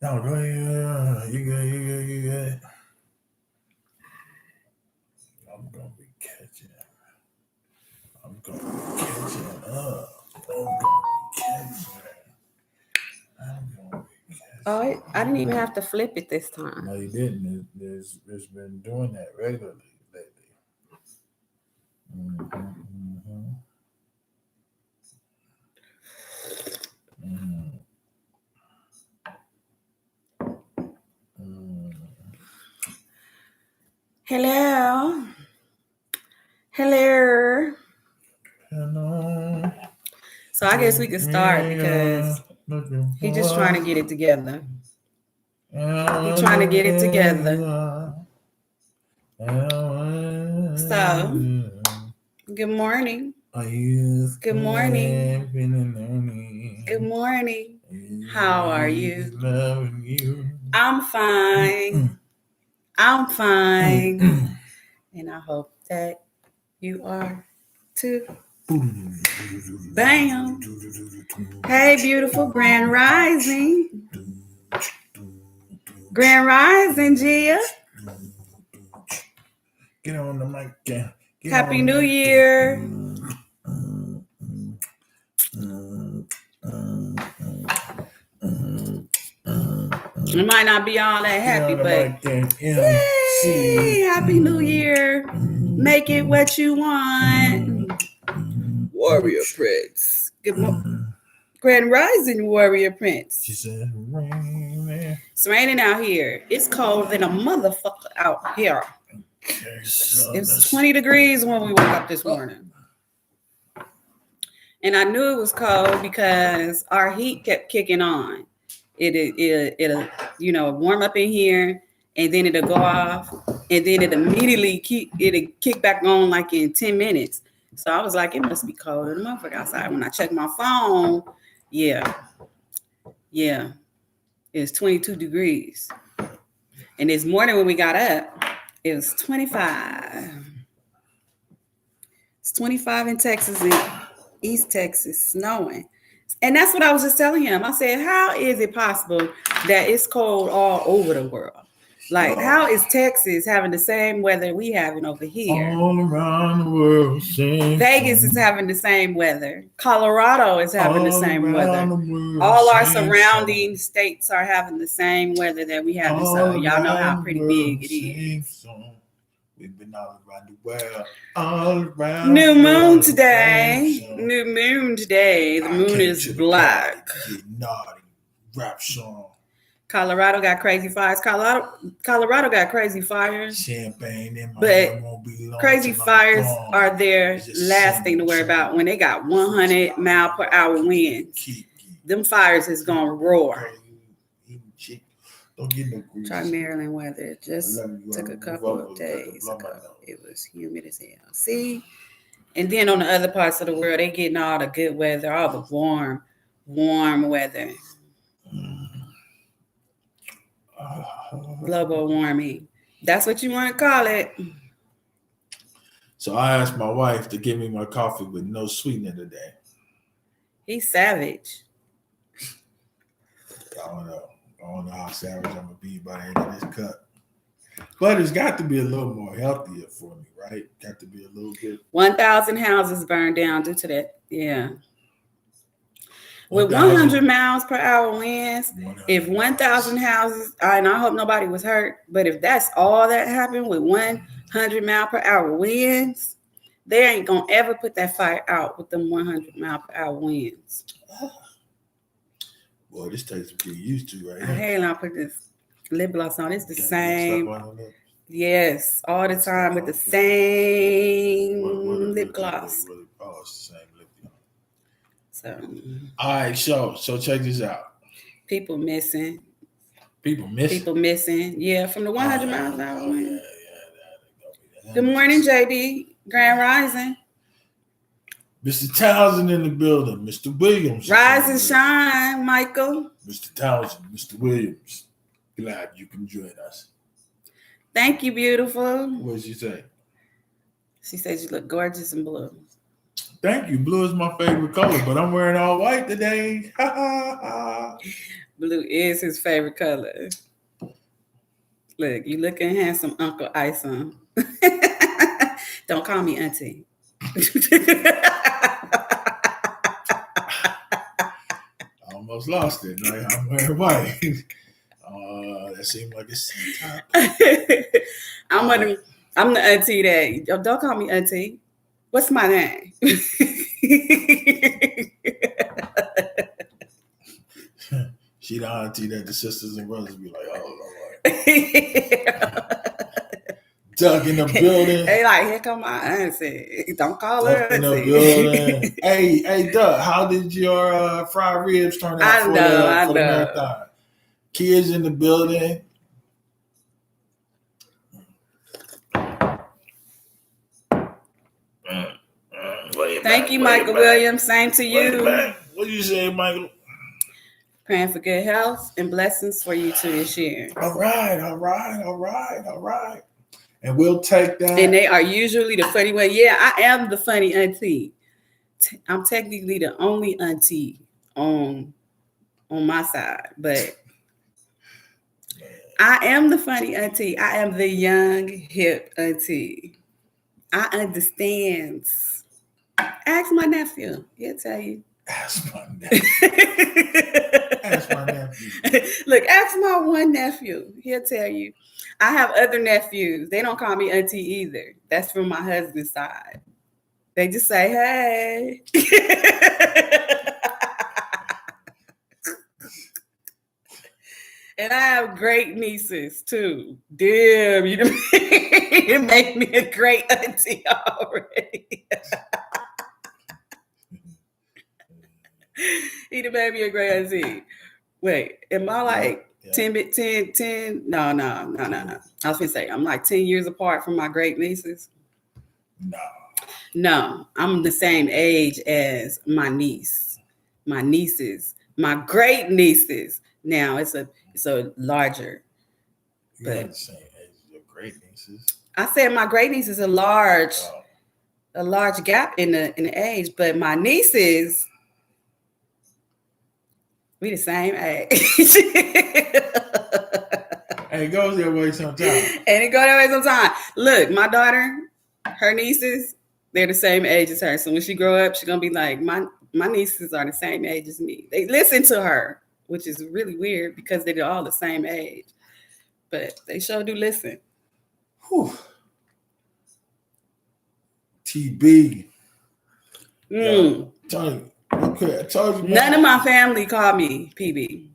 No, go ahead. You good. I'm gonna be catching up. I'm gonna be Oh, I didn't even have to flip it this time. No, you didn't. It's been doing that regularly lately. Hello. So I guess we can start because he's just trying to get it together. He's trying to get it together. So, good morning. Good morning. Good morning. How are you? I'm fine. I'm fine. And I hope that you are too. Bam. Hey, beautiful Grand Rising. Grand Rising, Gia. Get on the mic. Happy New Year. It might not be all that happy, but yay, Happy New Year. Make it what you want. Warrior Prince. Good morning. Grand Rising, Warrior Prince. She said, it's raining out here. It's cold than a motherfucker out here. Okay, so it was 20 degrees when we woke up this morning. And I knew it was cold because our heat kept kicking on. It'll warm up in here, and then it'll go off, and then it'll immediately kick back on like in 10 minutes. So I was like, it must be cold in the motherfucker outside. When I checked my phone, yeah, it's 22 degrees. And this morning when we got up, it was 25. It's 25 in Texas and East Texas, snowing. And that's what I was just telling him. I said, how is it possible that it's cold all over the world? Like, how is Texas having the same weather we having over here? All around the world. Vegas is having the same weather. Colorado is having the same weather. All our surrounding states are having the same weather that we have. So y'all know how pretty big it is. We've been all around the world. All around New moon today. New moon today. The moon is black. Naughty rap song. Colorado got crazy fires. Colorado got crazy fires. Champagne in my but crazy fires are their last thing to worry about when they got 100 mile per hour winds. Them fires is gonna roar. Don't get no grease. Try Maryland weather. It just took a couple of days ago. It was humid as hell. See? And then on the other parts of the world, they getting all the good weather, all the warm weather. Global warming. That's what you want to call it. So I asked my wife to give me my coffee with no sweetener today. He's savage. I don't know how savage I'm gonna be by the end of this cup. But it's got to be a little more healthier for me, right? Got to be a little bit. 1,000 houses burned down due to that. Yeah. With 100 miles per hour winds, if 1,000 houses, and I hope nobody was hurt, but if that's all that happened with 100 mile per hour winds, they ain't gonna ever put that fire out with them 100 mile per hour winds. Boy, this takes to get used to, right? Hey, I put this lip gloss on. It's the same. Yes, all the time with the same lip gloss. Oh, it's the same lip gloss. So, all right, so check this out. People missing. Missing? Yeah, from the 100 miles an hour wind. Good morning, JD. Grand Rising. Mr. Townsend in the building. Mr. Williams. Rise and shine, Michael. Mr. Townsend, Mr. Williams. Glad you can join us. Thank you, beautiful. What did she say? She said you look gorgeous in blue. Thank you. Blue is my favorite color, but I'm wearing all white today. Blue is his favorite color. Look, you looking handsome, Uncle Isom. Don't call me auntie. I almost lost it. Like, I'm wearing white. That seemed like it's top. I'm the auntie that don't call me auntie. What's my name? She the auntie that the sisters and brothers be like, oh Lord. Doug in the building. They like, here come my auntie. Don't call Doug her in the auntie. building. Hey, Doug, how did your fried ribs turn out for the marathon? Kids in the building. Thank you, Michael Williams. Same to you. What you say, Michael? Praying for good health and blessings for you too this year. All right. And we'll take that. And they are usually the funny one. Yeah, I am the funny auntie. I'm technically the only auntie on my side, but I am the funny auntie. I am the young, hip auntie. I understand. Ask my nephew. He'll tell you. Ask my nephew. Look, ask my one nephew. He'll tell you. I have other nephews. They don't call me auntie either. That's from my husband's side. They just say, hey. And I have great nieces too. Damn, you make me a great auntie already. He done made me a great auntie. Wait, am I like 10? No. I was gonna say, I'm like 10 years apart from my great nieces. No, I'm the same age as my nieces, my great nieces. Now it's a larger. You're not the same age as your great nieces. I said my great nieces a large gap in the age, but my nieces, we the same age. And it goes that way sometimes. Look, my daughter, her nieces, they're the same age as her. So when she grow up, she's gonna be like, my nieces are the same age as me. They listen to her, which is really weird because they're all the same age. But they sure do listen. Whew. TB. Tony, okay, I told you. None of my family called me PB.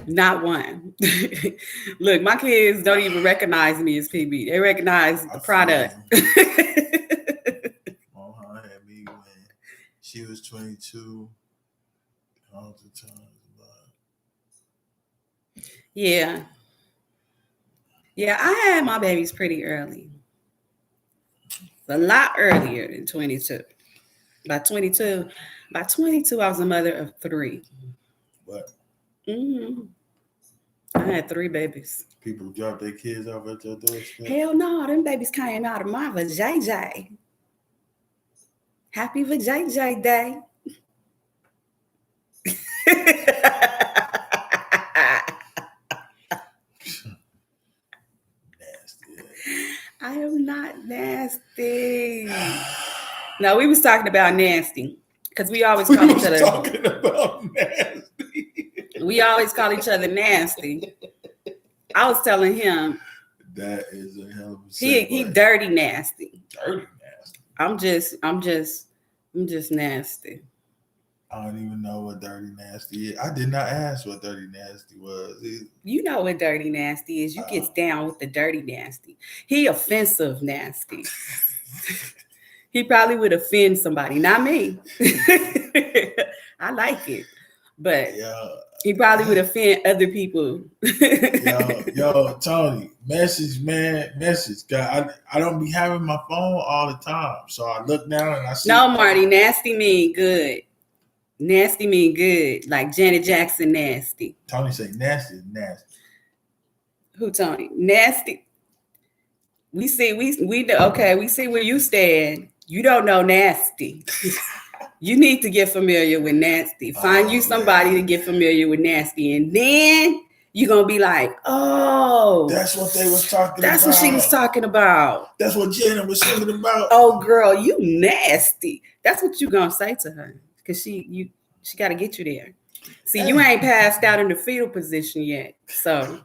Not one. Look, my kids don't even recognize me as PB. They recognize the product. Mom had me when she was 22. All the time. Yeah. Yeah, I had my babies pretty early. A lot earlier than 22. By 22, I was a mother of 3. What? Mm-hmm. I had 3 babies. People drop their kids off at your doorstep? Hell no, them babies came out of my vajayjay. Happy vajayjay day. I am not nasty. No, we was talking about nasty because we always call each other. Talking about nasty. We always call each other nasty. I was telling him that is a hell of a segue. He dirty nasty. Dirty nasty. I'm just nasty. I don't even know what dirty nasty is. I did not ask what dirty nasty was. You know what dirty nasty is. You get down with the dirty nasty. He offensive nasty. He probably would offend somebody, not me. I like it, but he probably would offend other people. yo, Tony, message. God, I don't be having my phone all the time, so I look down and I see. No, Marty, nasty mean good. Nasty mean good, like Janet Jackson nasty. Tony say nasty. Who Tony? Nasty. We see where you stand. You don't know nasty. You need to get familiar with nasty. Find you somebody to get familiar with nasty, and then you're gonna be like, oh, that's what they was talking about. That's what she was talking about. That's what Jenna was singing about. Oh, girl, you nasty. That's what you gonna say to her, because she got to get you there. See, you ain't passed out in the fetal position yet, so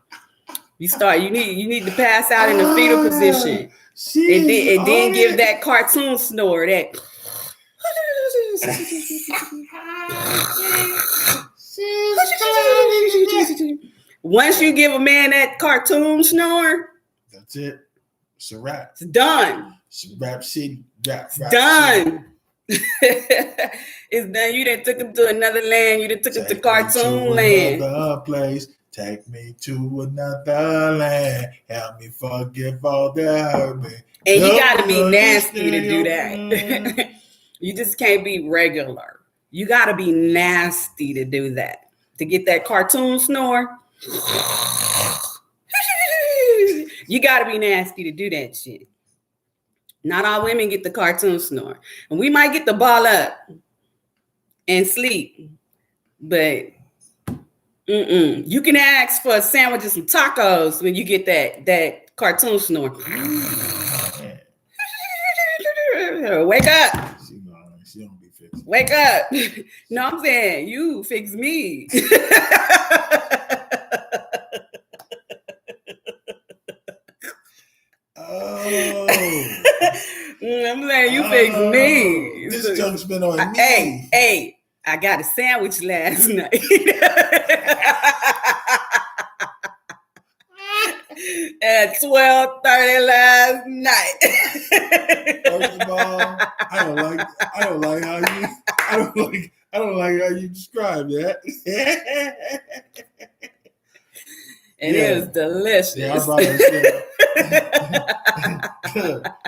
you need to pass out in the fetal position, and then give that cartoon snore that. Once you give a man that cartoon snore, that's it. It's a wrap. It's done. It's a rap city. Rap done. It's done. You done took him to another land. You done took him to cartoon land. Another place. Take me to another land. Help me forgive all that hurt me. And you got to be nasty to do that. You just can't be regular. You got to be nasty to do that. To get that cartoon snore. You got to be nasty to do that shit. Not all women get the cartoon snore. And we might get the ball up and sleep. But you can ask for a sandwich and some tacos when you get that cartoon snore. Wake up. She don't be fixed. Wake up. No, I'm saying you fix me. Oh. I'm saying you fix me. This junk's been on me. Hey, I got a sandwich last night. At 12:30 last night. First of all, I don't like how you describe that. And it was delicious. Yeah, I'm about to say.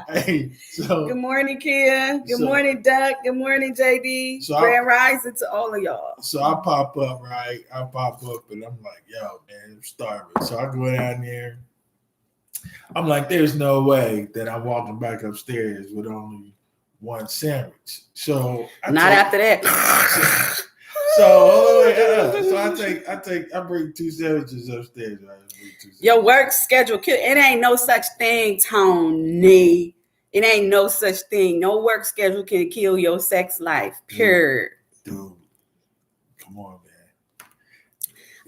Hey, so good morning, Kia. Good morning, Duck. Good morning, JD. Grand rising to all of y'all. So I pop up, right? I pop up and I'm like, yo, man, I'm starving. So I go down there. I'm like, there's no way that I'm walking back upstairs with only one sandwich. So after that. So I bring two sandwiches upstairs. Your work schedule, it ain't no such thing, Tony. It ain't no such thing. No work schedule can kill your sex life. Period. Dude, come on, man.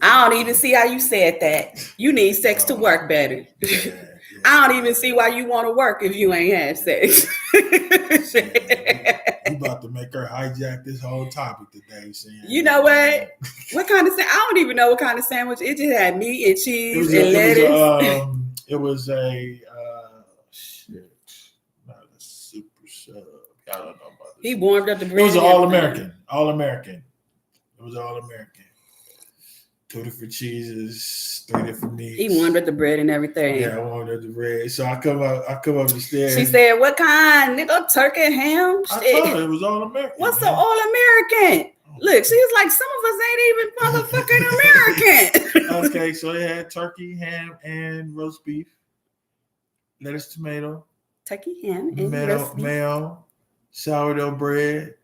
I don't even see how you said that. You need sex to work better. Yeah. I don't even see why you want to work if you ain't had sex. You about to make her hijack this whole topic today, saying. You know what? What kind of sandwich? I don't even know what kind of sandwich. It just had meat and cheese and lettuce. It was a not a super sub. I don't know about this. He warmed up the bread. It was all American. All American. It was all American. 2 different cheeses, 3 different meats. He warmed up the bread and everything. Yeah, I warmed up the bread. So I come up the stairs. She said, "What kind? Nigga, turkey and ham?" I told her it was all American. What's the all American? Look, she was like, some of us ain't even motherfucking American. Okay, so they had turkey, ham, and roast beef, lettuce, tomato, turkey, ham, and roast beef, mayo, sourdough bread.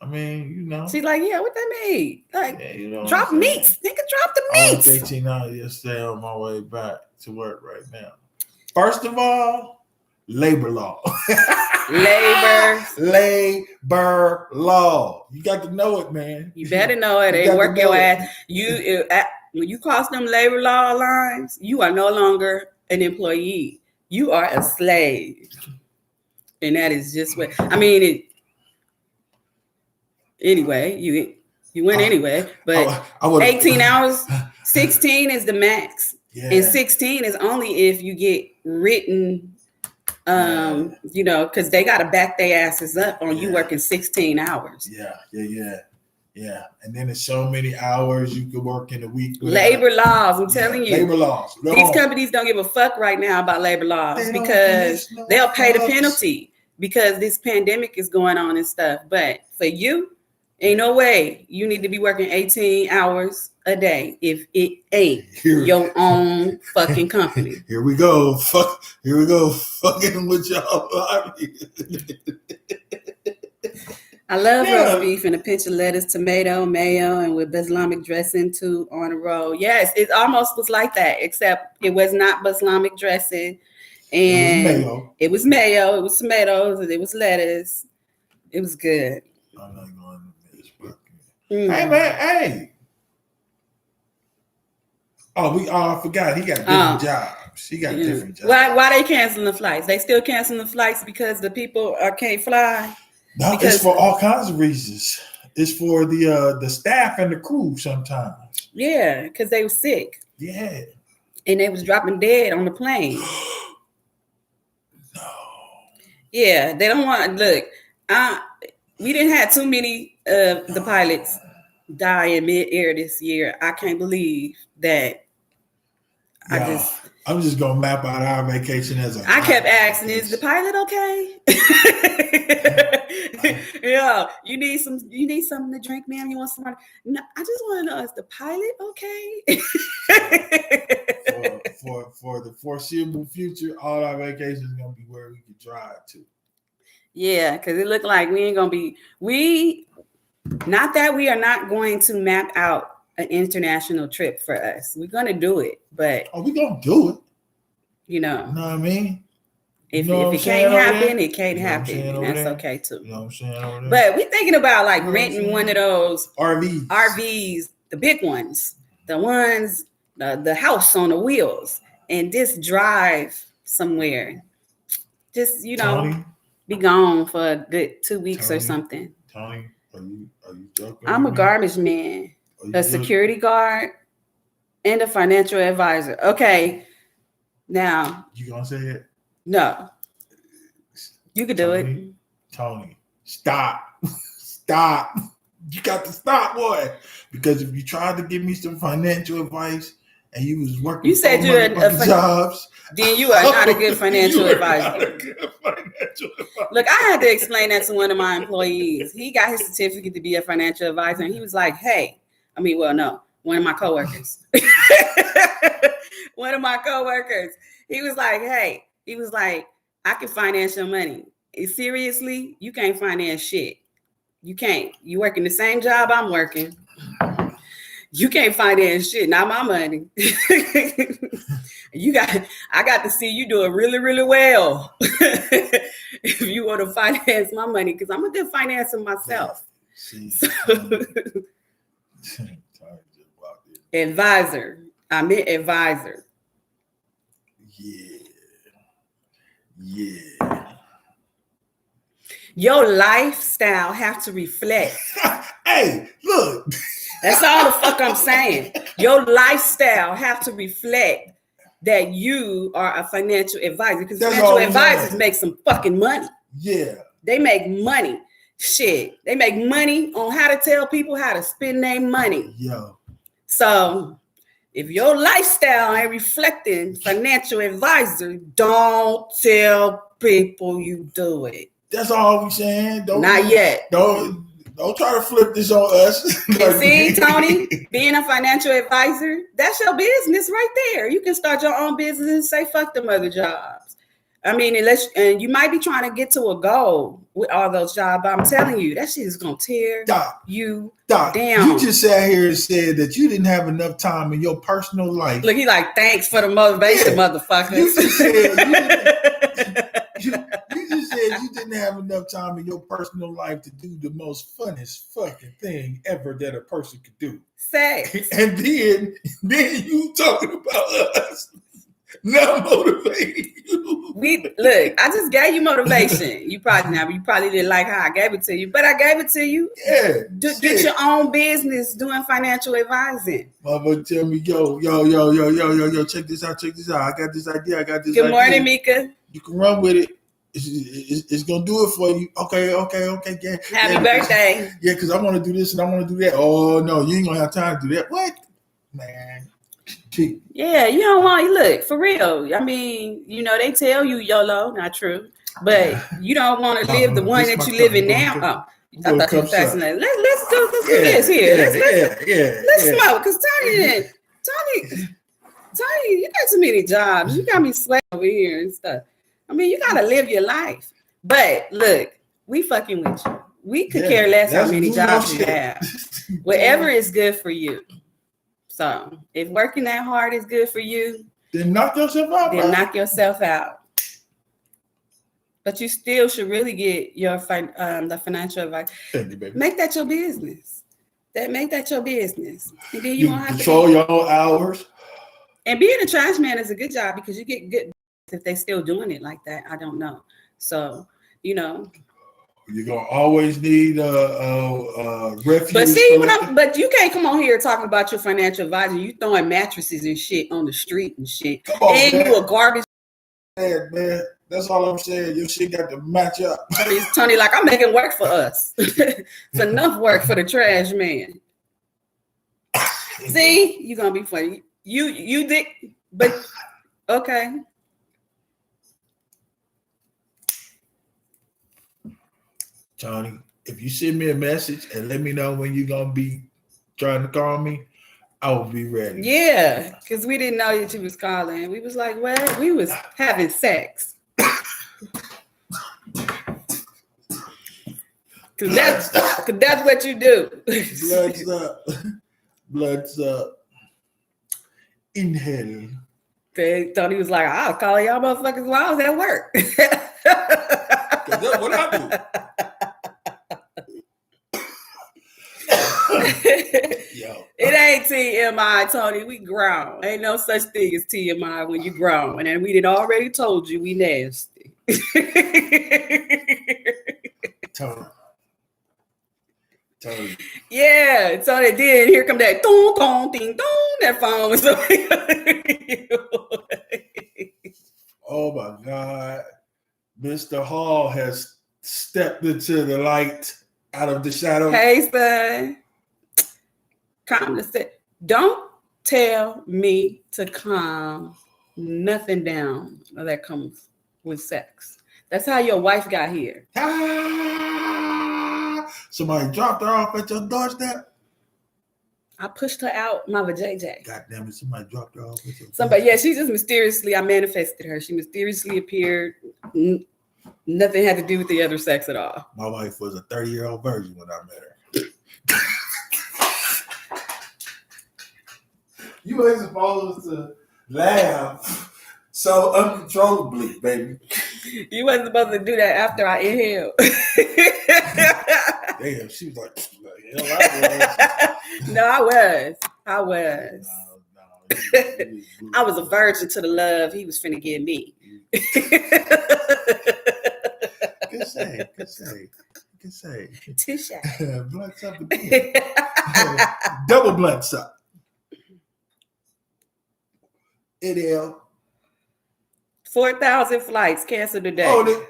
I mean, you know. She's like, yeah, what that mean? Like, yeah, you know drop meats. Nigga, drop the meats. I was 18 hours yesterday on my way back to work right now. First of all, labor law. Labor law. You got to know it, man. You better know it. They work your ass. When you cross them labor law lines, you are no longer an employee. You are a slave. And that is just what, I mean, anyway, you went anyway, but 18 hours, 16 is the max. Yeah. And 16 is only if you get written, because they got to back their asses up on you working 16 hours. Yeah. And then there's so many hours you could work in a week. Labor laws, I'm telling you. Labor laws. These companies don't give a fuck right now about labor laws because they'll pay the penalty because this pandemic is going on and stuff. But for you, ain't no way you need to be working 18 hours a day if it ain't your own fucking company. Here we go. Fucking with y'all. I love roast beef and a pinch of lettuce, tomato, mayo, and with balsamic dressing too on a roll. Yes, it almost was like that, except it was not balsamic dressing. And it was mayo, it was tomatoes, and it was lettuce. It was good. I'm not going to miss. Hey, man, hey. Oh, I forgot. He got different jobs. He got different jobs. Why they canceling the flights? They still canceling the flights because the people can't fly? No, it's for all kinds of reasons. It's for the staff and the crew sometimes. Yeah, because they were sick. Yeah. And they was dropping dead on the plane. No. Yeah, they don't want look. We didn't have too many of the pilots die in mid-air this year. I can't believe that. I'm just gonna map out our vacation as a. I kept asking, "Is the pilot okay?" Yeah, you need something to drink, ma'am. You want somebody? No, I just want to know, is the pilot okay? for the foreseeable future, all our vacations is gonna be where we can drive to. Yeah, because it looked like we ain't gonna be. Not that we are not going to map out an international trip for us. We're gonna do it, but we're gonna do it. You know what I mean? If it can't happen, it can't happen. And that's okay too. You know what I'm saying? Over there? But we're thinking about like renting one of those RVs, the big ones, the house on the wheels, and just drive somewhere. Just Tony, be gone for a good 2 weeks or something. Tony, are you joking? I'm a garbage man, a security guard, and a financial advisor. Okay, now you gonna say it? No, you could do it. Tony, stop. Stop. You got to stop, boy. Because if you tried to give me some financial advice and you was working, you said you're a jobs, then you are not a good financial advisor. Look, I had to explain that to one of my employees. He got his certificate to be a financial advisor, and he was like, one of my coworkers. One of my coworkers. He was like, I can finance your money. Seriously, you can't finance shit. You can't. You working the same job I'm working. You can't finance shit, not my money. I got to see you doing really, really well. If you want to finance my money, because I'm a good financer myself. Advisor. I meant advisor. Yeah. Your lifestyle have to reflect. Hey, look. That's all the fuck I'm saying. Your lifestyle have to reflect that you are a financial advisor, because financial advisors make some fucking money. Yeah. They make money. Shit. They make money on how to tell people how to spend their money. Yeah. So if your lifestyle ain't reflecting financial advisor, don't tell people you do it. That's all we saying. Not yet. Don't try to flip this on us. See, Tony, being a financial advisor, that's your business right there. You can start your own business and say, fuck them other jobs. I mean, and you might be trying to get to a goal with all those jobs, but I'm telling you, that shit is going to tear you down. You just sat here and said that you didn't have enough time in your personal life. Look, he like, thanks for the motivation, motherfuckers. You just said you said you didn't have enough time in your personal life to do the most funnest fucking thing ever that a person could do. Sex. And then you talking about us. Not motivating you. Look, I just gave you motivation. You probably didn't like how I gave it to you, but I gave it to you. Yeah. Get your own business doing financial advising. Mama tell me, yo, check this out. I got this idea. Good morning, Mika. You can run with it. It's gonna do it for you. Okay. Yeah. Happy birthday. Yeah, because I want to do this and I want to do that. Oh no, you ain't gonna have time to do that. What? Man. Yeah, you don't want to look for real. I mean, they tell you YOLO, not true, but you don't want to live the one that you live in now. I thought you were fascinated. Let's do this here. Let's smoke, because Tony, you got too many jobs. You got me sweating over here and stuff. I mean, you gotta live your life. But look, we fucking with you. we could care less how many jobs you shit. have. Whatever is good for you. So if working that hard is good for you, then knock yourself out. Then knock yourself out. But you still should really get your the financial advice. Thank you, baby. Make that your business. Make that your business. And then you control your own hours. And being a trash man is a good job because you get good if they still doing it like that. I don't know. So, you know. You're gonna always need a refuge. But see, but you can't come on here talking about your financial advisor. You throwing mattresses and shit on the street and shit. Come on, and man. You a garbage man. That's all I'm saying. Your shit got to match up. Tony, like I'm making work for us. It's enough work for the trash man. See, you're gonna be funny. You did, but okay. Tony, if you send me a message and let me know when you're gonna be trying to call me, I will be ready. Yeah, because we didn't know that you was calling. We was like, what? We was having sex. Cause that's what you do. Blood's up. Inhale. Tony was like, I'll call y'all motherfuckers while I was at work. That's what I do. Yo. It ain't TMI, Tony. We grown. Ain't no such thing as TMI when you grown. And we did already told you we nasty. Tony. Yeah, so they did. Here come that dong, dong, ding, dong. That phone was Oh my God. Mr. Hall has stepped into the light out of the shadow. Hey, son. Calm to say. Don't tell me to calm nothing down that comes with sex. That's how your wife got here. Somebody dropped her off at your doorstep. I pushed her out my vajayjay. God damn it, somebody dropped her off at your Somebody, yeah, she just mysteriously, I manifested her. She mysteriously appeared. Nothing had to do with the other sex at all. My wife was a 30-year-old virgin when I met her. You ain't supposed to laugh so uncontrollably, baby. You wasn't supposed to do that after I inhaled. Damn, she was like, hell, I was. No, I was. No, I was a virgin to the love he was finna give me. Good say. Touche. Blunts up again. Double blunts up. It 4,000 flights canceled today. Oh,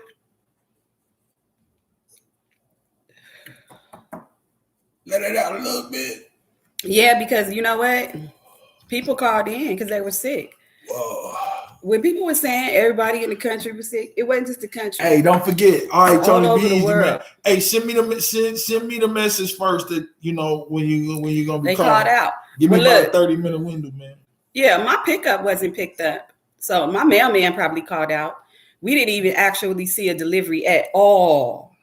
let it out a little bit. Yeah, because you know what? People called in because they were sick. Whoa. When people were saying everybody in the country was sick, it wasn't just the country. Hey, don't forget. All right, Tony, all over the world. Man. Hey, send me the message first that you know when you're gonna be. They called out. Give me about a 30-minute window, man. Yeah, my pickup wasn't picked up, so my mailman probably called out. We didn't even actually see a delivery at all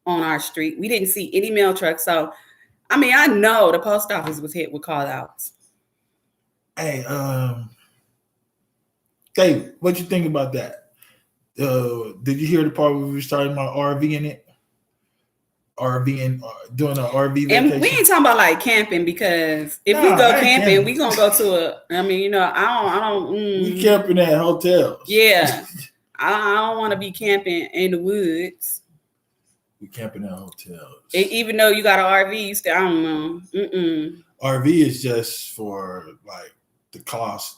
on our street. We didn't see any mail trucks. So, I mean, I know the post office was hit with call outs. Hey, Dave, what you think about that? Did you hear the part where we were starting my RV in it? Doing an RV vacation? And we ain't talking about like camping because if we go camping, we gonna go to a. I mean, you know, I don't. We camping at hotels. Yeah, I don't want to be camping in the woods. We camping at hotels. Even though you got an RV, you still I don't know. RV is just for like the cost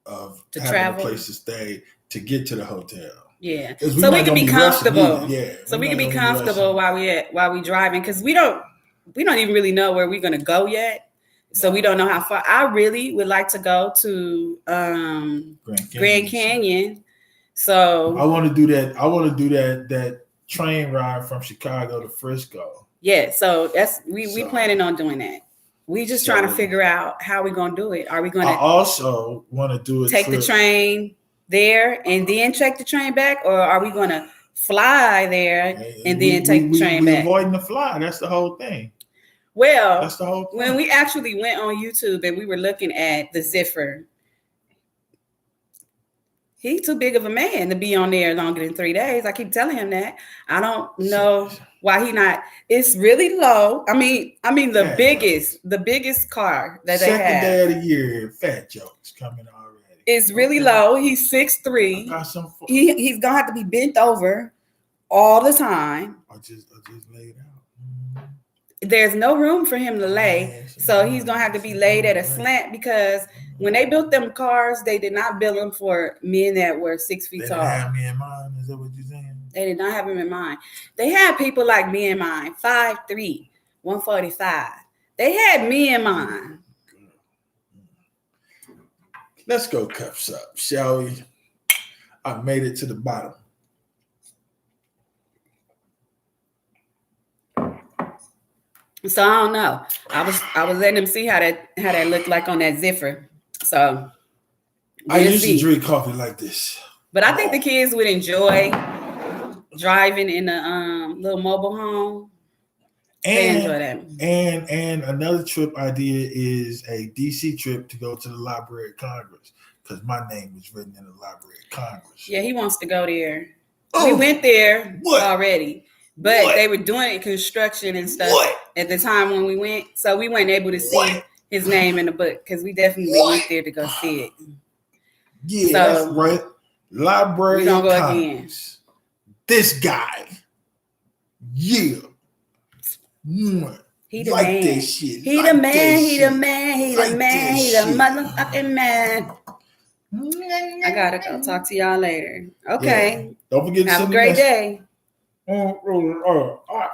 of having travel, a place to stay to get to the hotel. Yeah, so we can be comfortable. Yeah, so we can be comfortable while we driving because we don't even really know where we're gonna go yet. So we don't know how far. I really would like to go to Grand Canyon. So I want to do that. I want to do that train ride from Chicago to Frisco. Yeah, so we planning on doing that. We just trying to figure out how we're gonna do it. Are we gonna? I also want to do it. Take the train there and then check the train back, or are we gonna fly there and then take the train back. Avoiding the fly. That's the whole thing. Well, that's the whole point. When we actually went on YouTube and we were looking at the Ziffer, he's too big of a man to be on there longer than 3 days. I keep telling him that. I don't know why he not. It's really low. I mean the biggest car that they have. Second day of the year, fat jokes coming already. It's really low. He's 6'3". He's gonna have to be bent over all the time. I just laid out. There's no room for him to lay, so he's gonna have to be laid at a slant because when they built them cars, they did not build them for men that were 6 feet tall. They didn't have me in mind. Is that what you're saying? They did not have him in mind. They had people like me in mind, 5'3", 145. They had me in mind. Let's go cups up, shall we? I made it to the bottom. So I don't know. I was letting them see how that looked like on that Ziffer. So I used to drink coffee like this. But I think the kids would enjoy driving in a little mobile home. They enjoy that. And another trip idea is a DC trip to go to the Library of Congress because my name is written in the Library of Congress. Yeah, he wants to go there. We went there already. But they were doing construction and stuff at the time when we went. So we weren't able to see his name in the book because we definitely went there to go see it. Yeah, that's right. Library of Congress. This guy. Yeah. He the man. This shit. He the man. He the man. He the man. He the motherfucking man. I gotta go talk to y'all later. Okay. Yeah. Don't forget to have a great day. I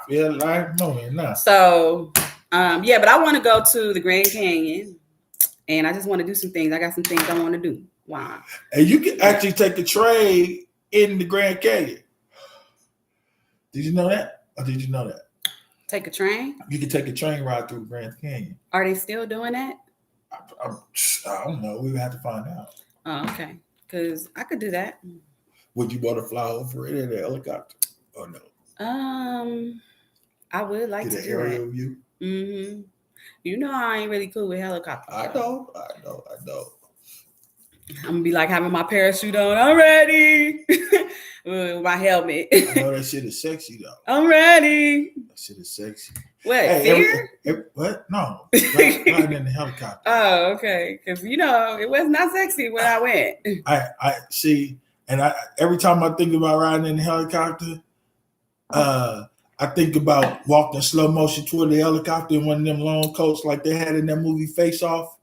feel like knowing now. So, but I want to go to the Grand Canyon, and I just want to do some things. I got some things I want to do. Wow! And you can actually take a train in the Grand Canyon. Did you know that? Or did you know that? Take a train? You can take a train ride through Grand Canyon. Are they still doing that? I don't know. We would have to find out. Oh, okay. Because I could do that. Would you want to fly over it in a helicopter? Oh no. I would like to do aerial view. Mm-hmm. You know I ain't really cool with helicopters. I know. I'm gonna be like having my parachute on. I'm ready. With my helmet. I know that shit is sexy though. I'm ready. That shit is sexy. What? Fear? What? No. Riding in the helicopter. Oh, okay. Because it was not sexy when I went. I see, and every time I think about riding in the helicopter, I think about walking slow motion toward the helicopter in one of them long coats like they had in that movie Face Off.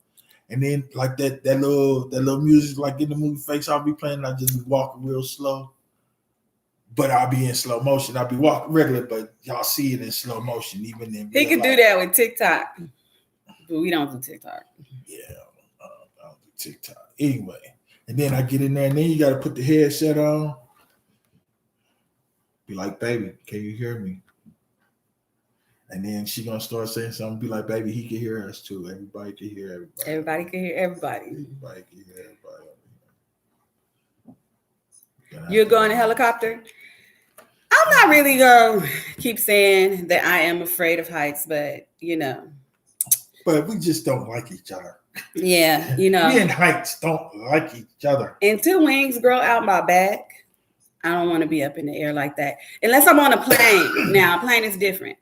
And then like that little music like in the movie Face Off be playing, I just be walking real slow. But I'll be in slow motion. I'll be walking regular, but y'all see it in slow motion, even in he could do that with TikTok. But we don't do TikTok. Yeah, I don't do TikTok. Anyway, and then I get in there, and then you got to put the headset on. Be like, baby, can you hear me? And then she gonna start saying something. Be like, baby, he can hear us too. Everybody can hear everybody. Everybody can hear everybody. Everybody can hear everybody. You're going to helicopter? I'm not really gonna keep saying that I am afraid of heights, but But we just don't like each other. Yeah, Me and heights don't like each other. Until wings grow out my back, I don't want to be up in the air like that. Unless I'm on a plane. Now, a plane is different.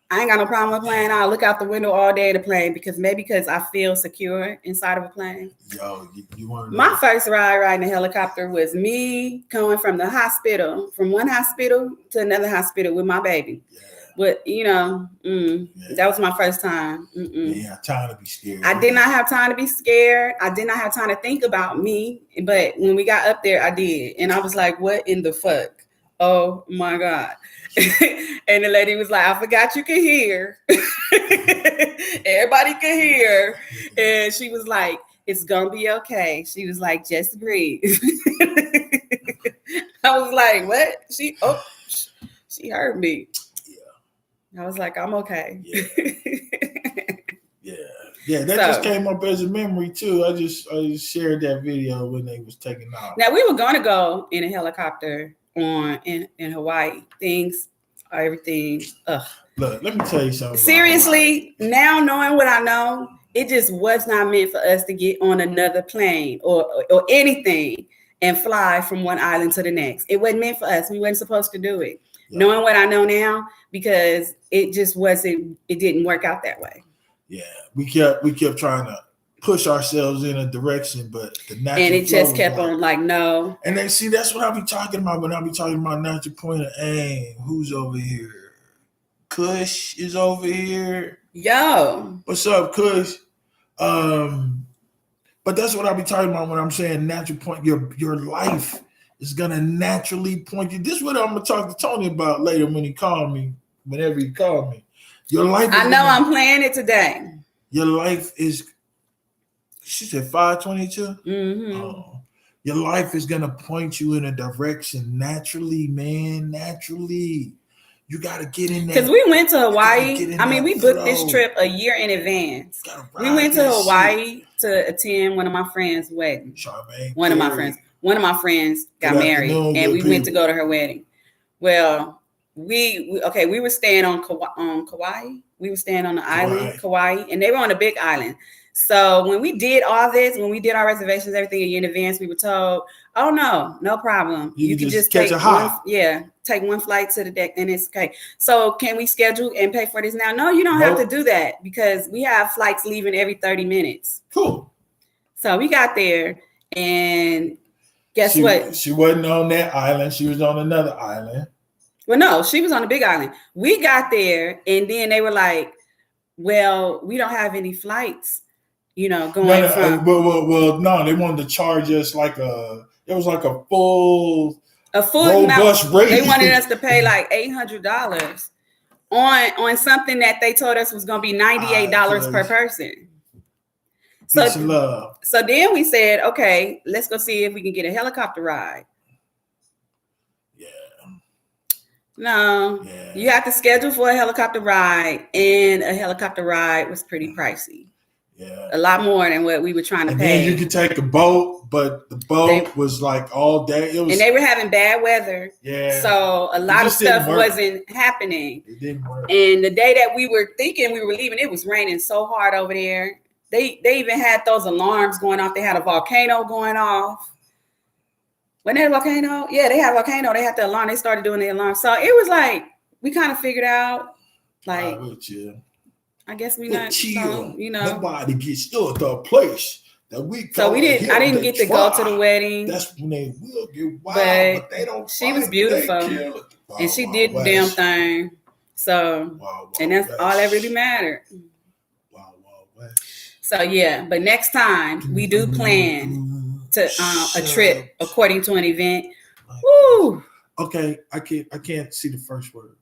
I ain't got no problem with plane. I'll look out the window all day at a plane because I feel secure inside of a plane. Yo, you want my first ride riding a helicopter was me coming from the hospital, from one hospital to another hospital with my baby. Yeah. But that was my first time. Yeah, time to be scared. I did not have time to be scared. I did not have time to think about me. But when we got up there, I did. And I was like, what in the fuck? Oh my God. And the lady was like, I forgot you could hear. Everybody could hear. And she was like, it's gonna be okay. She was like, just breathe. I was like, what? She heard me. Yeah. I was like, I'm okay. Yeah. That just came up as a memory too. I just shared that video when they was taking off. Now we were gonna go in a helicopter on in Hawaii. Things are everything. Ugh. Look, let me tell you something. Seriously, now knowing what I know, it just was not meant for us to get on another plane or anything and fly from one island to the next. It wasn't meant for us. We weren't supposed to do it. Yeah. Knowing what I know now, because it just wasn't. It didn't work out that way. Yeah, we kept trying to push ourselves in a direction, but the natural and it just kept on like no. And then see, that's what I be talking about when I be talking about natural point of aim. Who's over here? Kush is over here. Yo, what's up, Kush? But that's what I be talking about when I'm saying natural point. Your life is gonna naturally point you. This is what I'm gonna talk to Tony about later when he called me. Whenever he called me, your life. I know I'm playing it today. Your life is. She said 522. Mm-hmm. Your life is gonna point you in a direction naturally, man. Naturally, you gotta get in there. Because we went to Hawaii. I mean, we booked this trip a year in advance. We went to Hawaii to attend one of my friends' wedding. One of my friends got married, and we went to go to her wedding. Well, we were staying on Kauai. We were staying on the island, Kauai, and they were on a big island. So when we did all this, when we did our reservations, everything a year in advance, we were told, "Oh no problem. You can just catch take a hop. Take one flight to the deck, and it's okay." So can we schedule and pay for this now? No, you don't have to do that because we have flights leaving every 30 minutes. Cool. So we got there, and guess what? She wasn't on that island. She was on another island. Well, no, she was on the big island. We got there, and then they were like, "Well, we don't have any flights." Going from. Well, no, they wanted to charge us it was like a full robust rate. They wanted us to pay like $800 on something that they told us was going to be $98 per person. So then we said, okay, let's go see if we can get a helicopter ride. Yeah. No, you have to schedule for a helicopter ride, and a helicopter ride was pretty pricey. Yeah, a lot more than what we were trying to pay. And then you could take a boat, but the boat was like all day. And they were having bad weather. Yeah. So a lot of stuff wasn't happening. It didn't work. And the day that we were thinking we were leaving, it was raining so hard over there. They even had those alarms going off. They had a volcano going off. Wasn't there a volcano? Yeah, they had a volcano. They had the alarm. They started doing the alarm. So it was like, we kind of figured out, like, I guess we not chill. Nobody gets stuck to a place that we. So we didn't. I didn't get to go to the wedding. That's when they will get wild, but they don't. She was beautiful, and she did the damn thing. So, and that's all that really mattered. Wow, West. So yeah, but next time we do plan to a trip according to an event. Woo. Okay, I can't see the first word.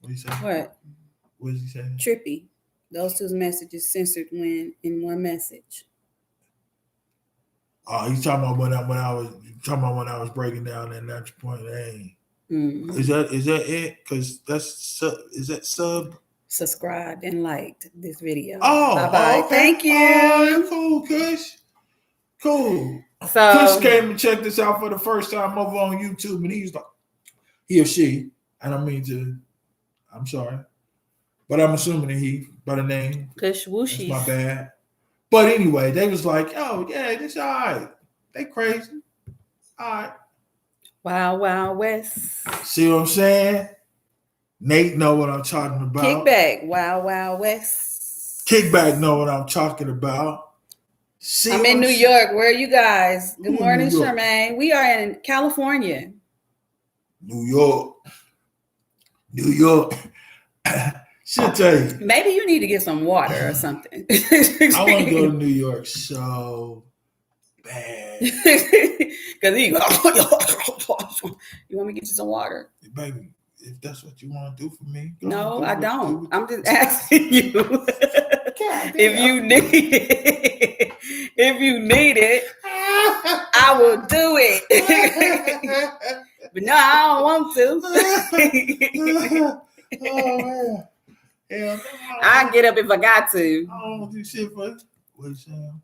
What did he say? What is he saying? Trippy. Those two messages censored in one message. Oh, he's talking about when I was breaking down that natural point. Hey, is that it? Because is that sub? Subscribed and liked this video. Oh, bye-bye. Okay. Thank you. Oh, cool, Kush. Cool. So Kush came and checked this out for the first time over on YouTube, and he's like, he or she. I don't mean to. I'm sorry. But I'm assuming that he, by the name. Kush Wooshies. That's my bad. But anyway, they was like, oh, yeah, this all right. They crazy. All right. Wild West. See what I'm saying? Nate know what I'm talking about. Kickback. Wild West. Kickback know what I'm talking about. See I'm in New York. Where are you guys? Good morning, Charmaine. We are in California. New York. Should tell you. Maybe you need to get some water or something. I want to go to New York so bad. Because you want me to get you some water? Baby, if that's what you want to do for me. No, I don't. I'm just asking you. If you need it. If you need it, I will do it. But no, I don't want to. Oh, man. Yeah, no, I get up if I got to. I don't want to do shit for it. What you saying?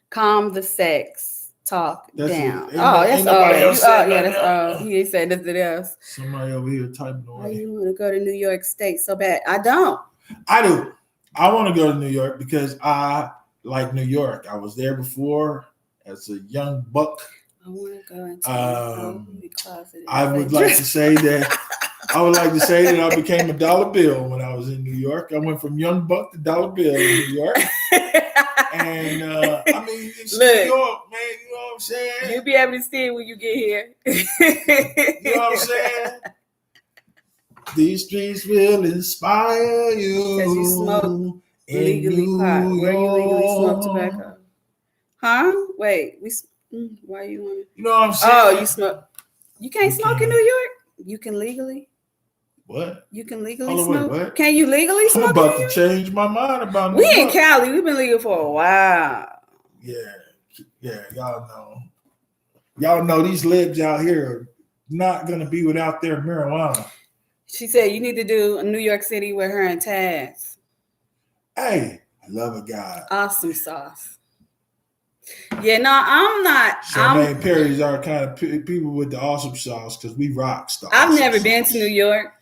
Calm the sex. talk That's down. it. That's Ain't nobody else saying that's nothing. he ain't saying nothing else. Somebody over here typing Why away. you want to go to New York State so bad? I don't. I do. I want to go to New York because I like New York. I was there before as a young buck. I want to go into I would like to say that I became a dollar bill when I was in New York. I went from young buck to dollar bill in New York. And I mean, it's New York, man. You know what I'm saying? You'll be able to see it when you get here. You know what I'm saying? These streets will inspire you. Because you smoke legally pot. Where you legally smoke tobacco? Huh? Wait, why you want to? You know what I'm saying? Oh, you smoke. You can't smoke in New York? You can legally. What? You can legally smoke? What? Can you legally smoke? I'm about to change my mind about New York. We in Cali. We've been legal for a while. Yeah, y'all know these libs out here are not going to be without their marijuana. She said you need to do New York City with her and Taz. Hey, I love a guy. Awesome sauce. Yeah, no, I'm not. Charmaine Perry's our kind of people with the awesome sauce because we rock stars. I've never been to New York.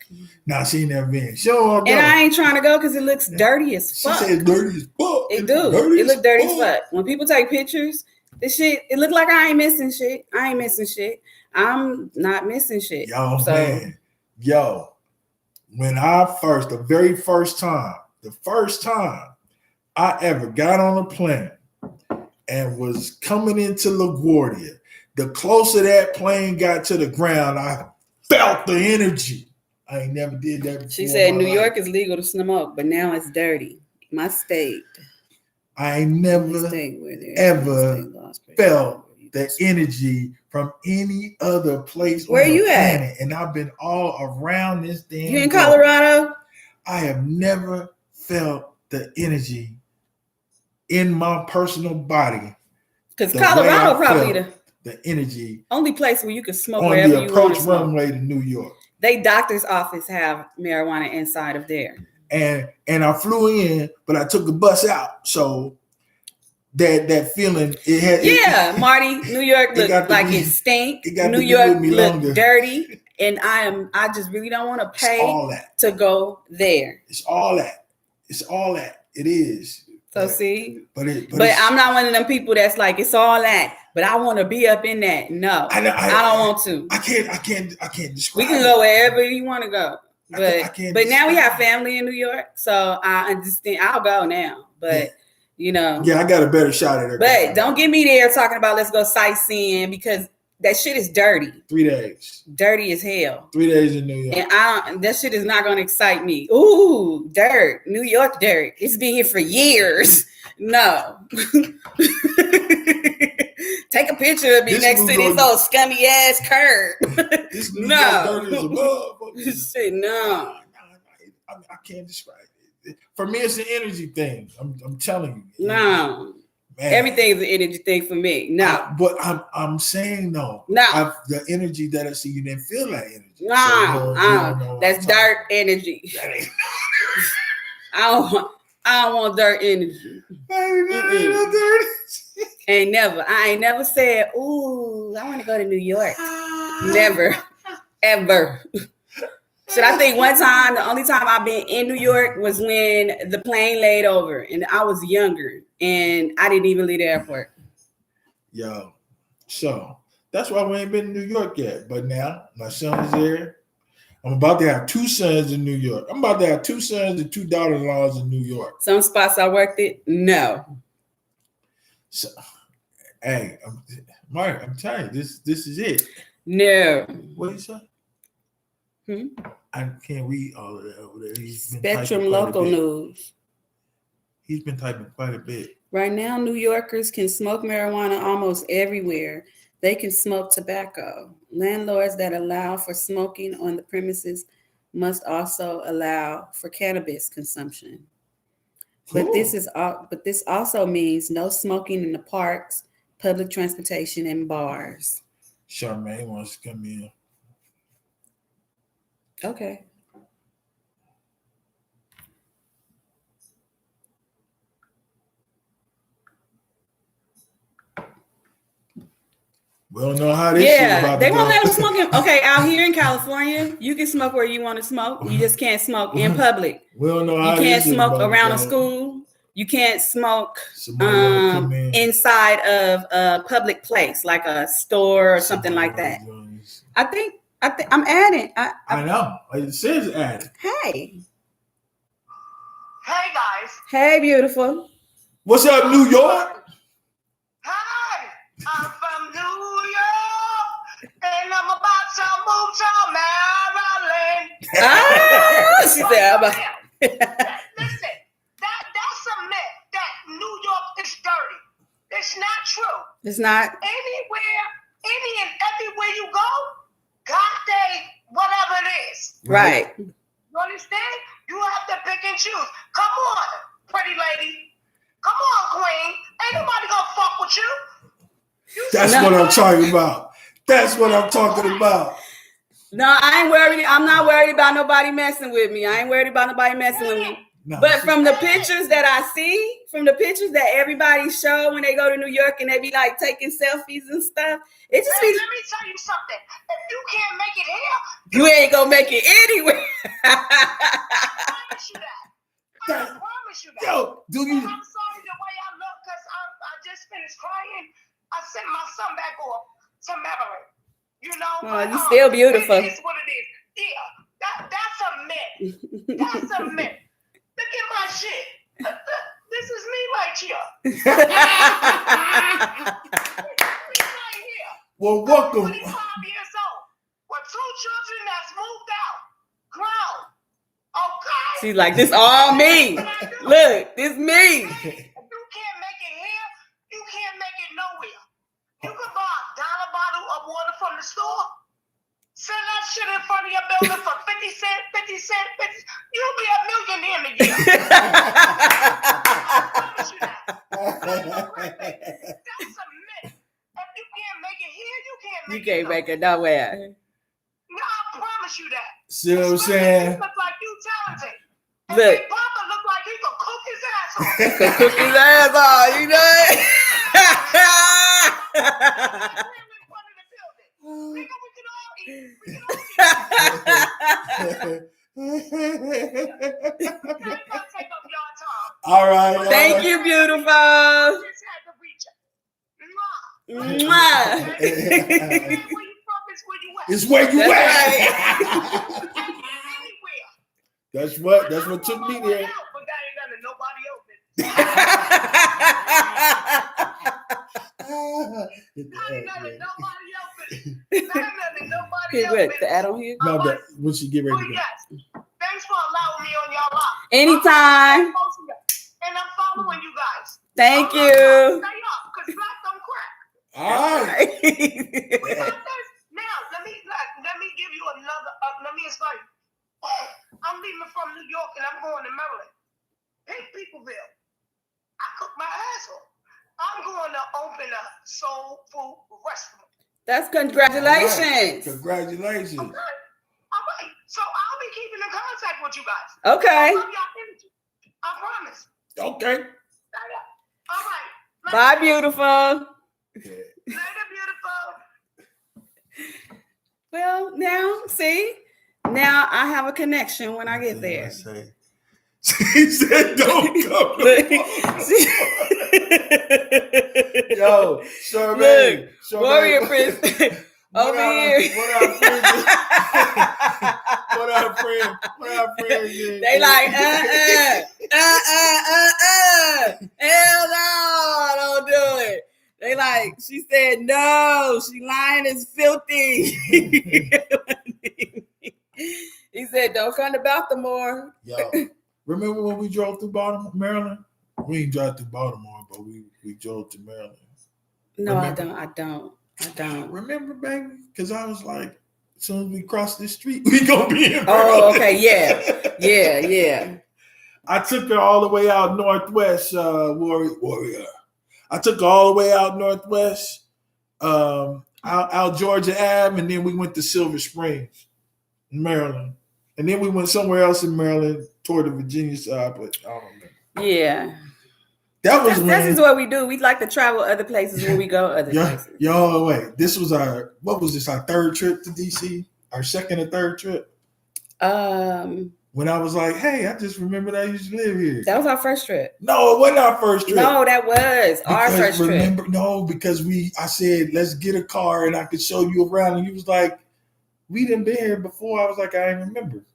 Nah, she ain't never been. She don't want to go. And I ain't trying to go because it looks dirty as fuck. She said dirty as fuck. It look dirty as fuck. When people take pictures, this shit, it look like I ain't missing shit. I ain't missing shit. I'm not missing shit. Man. When the very first time I ever got on a plane and was coming into LaGuardia, the closer that plane got to the ground, I felt the energy. I ain't never did that before. She said New York is legal to smoke, but now it's dirty. My state. I ain't never ever felt the energy from any other place. Where you at? And I've been all around this damn. You in Colorado? I have never felt the energy in my personal body. Because Colorado probably the energy only place where you can smoke on wherever the you want to approach smoke. runway to New York. They doctor's office have marijuana inside of there. And I flew in, but I took the bus out. So that feeling it had. Marty, New York look like it stink. New York look dirty. And I just really don't want to pay to go there. It's all that. It is. So but I'm not one of them people that's like, it's all that, but I want to be up in that. No, I don't want to. I can't describe. We can go wherever you want to go. But now we have family in New York, so I understand. I'll go now, but you know. Yeah, I got a better shot at it. But don't get me there talking about let's go sightseeing because that shit is dirty. 3 days. Dirty as hell. 3 days in New York. And that shit is not going to excite me. Ooh, dirt. New York dirt. It's been here for years. No. Take a picture of me next to this old scummy ass curb. This New York dirt is above. Shit, no. I can't describe it. For me, it's an energy thing. I'm telling you. No. Man. Everything is an energy thing for me. No. But I'm saying no. No. The energy that I see, you didn't feel that energy. No. So that's dark energy. I don't want dirt energy. I ain't never said, ooh, I want to go to New York. Never. Ever. Should I think one time, the only time I've been in New York was when the plane laid over and I was younger and I didn't even leave the airport. Yo, so that's why we ain't been in New York yet. But now my son is there. I'm about to have 2 sons in New York. I'm about to have 2 sons and 2 daughter-in-laws in New York. Some spots I worked at, no. So, hey, Mark, I'm telling you, this is it. No. What did you say? I can't read all of that over there. Spectrum Local News. He's been typing quite a bit. Right now, New Yorkers can smoke marijuana almost everywhere. They can smoke tobacco. Landlords that allow for smoking on the premises must also allow for cannabis consumption. Cool. But this also means no smoking in the parks, public transportation, and bars. Charmaine wants to come in. Okay. We don't know how this shit about they to won't go. let them smoke. Okay, out here in California, you can smoke where you want to smoke. You just can't smoke in public. We don't know how You can't this shit smoke about around to a go. school. You can't smoke Somebody wanna come in. inside of a public place like a store or something like that. Jones. I think I'm adding. I know. It says added. Hey. Hey guys. Hey, beautiful. What's up, New York? Hi. I'm from New York, and I'm about to move to Maryland. She said, Listen, that's a myth that New York is dirty. It's not true. It's not. Any and everywhere you go, God day, whatever it is. Right. You understand? You have to pick and choose. Come on, pretty lady. Come on, queen. Ain't nobody gonna fuck with you. That's what I'm talking about. That's what I'm talking about. No, I ain't worried. I'm not worried about nobody messing with me. I ain't worried about nobody messing with me. No, But from the pictures that I see, from the pictures that everybody show when they go to New York and they be like taking selfies and stuff, it just be. Let me tell you something. If you can't make it here, You ain't gonna make it anywhere. I promise you that. I promise you that. Yo, do you? And I'm sorry the way I look because I just finished crying. I sent my son back off to Maryland. You know, Oh, you still beautiful. It is what it is. Yeah, that's a myth. That's a myth. Look at my shit. This is me right here. Right here. Well, I'm welcome. 25 years old with 2 children that's moved out, grown. Okay. She's like, this all me. Look, this me. If you can't make it here, you can't make it nowhere. You can buy a dollar bottle of water from the store. Sell that shit in front of your building for 50 cents, 50 cents, 50 cents. You'll be a millionaire in a year. I promise you that. That's a myth. If you can't make it here, you can't You make it can't make it nowhere. nowhere. No, I promise you that. See what I'm Especially saying? if you look like you talented. And Look. Big Papa look like he could cook his ass off. Could cook his ass off, you know it? All right. Thank you, beautiful. Mwah. It's where you That's at. That's what took me there. What, to add on here? No, that when she get ready to go. Thanks for allowing me on your live. Anytime. And I'm following you guys. Thank you. Stay up, because black don't crack. All right. We got this. Now, let me give you another, let me explain. I'm leaving from New York and I'm going to Maryland. Hey, Peopleville. I cook my ass off. I'm going to open a soul food restaurant. That's congratulations. All right. Congratulations. Okay. All right. So I'll be keeping in contact with you guys. Okay. I love y'all energy. I promise. Okay. All right. Bye, beautiful. Later, beautiful. Well, now, see? Now I have a connection when I get there. She said, "Don't come." Yo, Charmaine, Warrior Prince over here. What our friends? They like, hell no, don't do it. They like, she said, no, she lying is filthy. He said, don't come to Baltimore. Yo, remember when we drove through Baltimore, Maryland? We didn't drive through Baltimore, but we drove to Maryland. No, Remember? I don't. Remember, baby? Because I was like, as soon as we cross this street, we gonna be in Maryland. Oh, okay, yeah. I took her all the way out northwest, Warrior. I took her all the way out northwest, out Georgia Ave, and then we went to Silver Springs, Maryland. And then we went somewhere else in Maryland toward the Virginia side, but I don't know. Yeah. That was This is what we do. We like to travel other places when we go other places. Yo, wait. This was our third trip to DC? Our second or third trip? When I was like, hey, I just remembered I used to live here. That was our first trip. No, it wasn't our first trip. No, that was our first trip. No, because I said, let's get a car and I could show you around. And you was like, we didn't been here before. I was like, I didn't remember.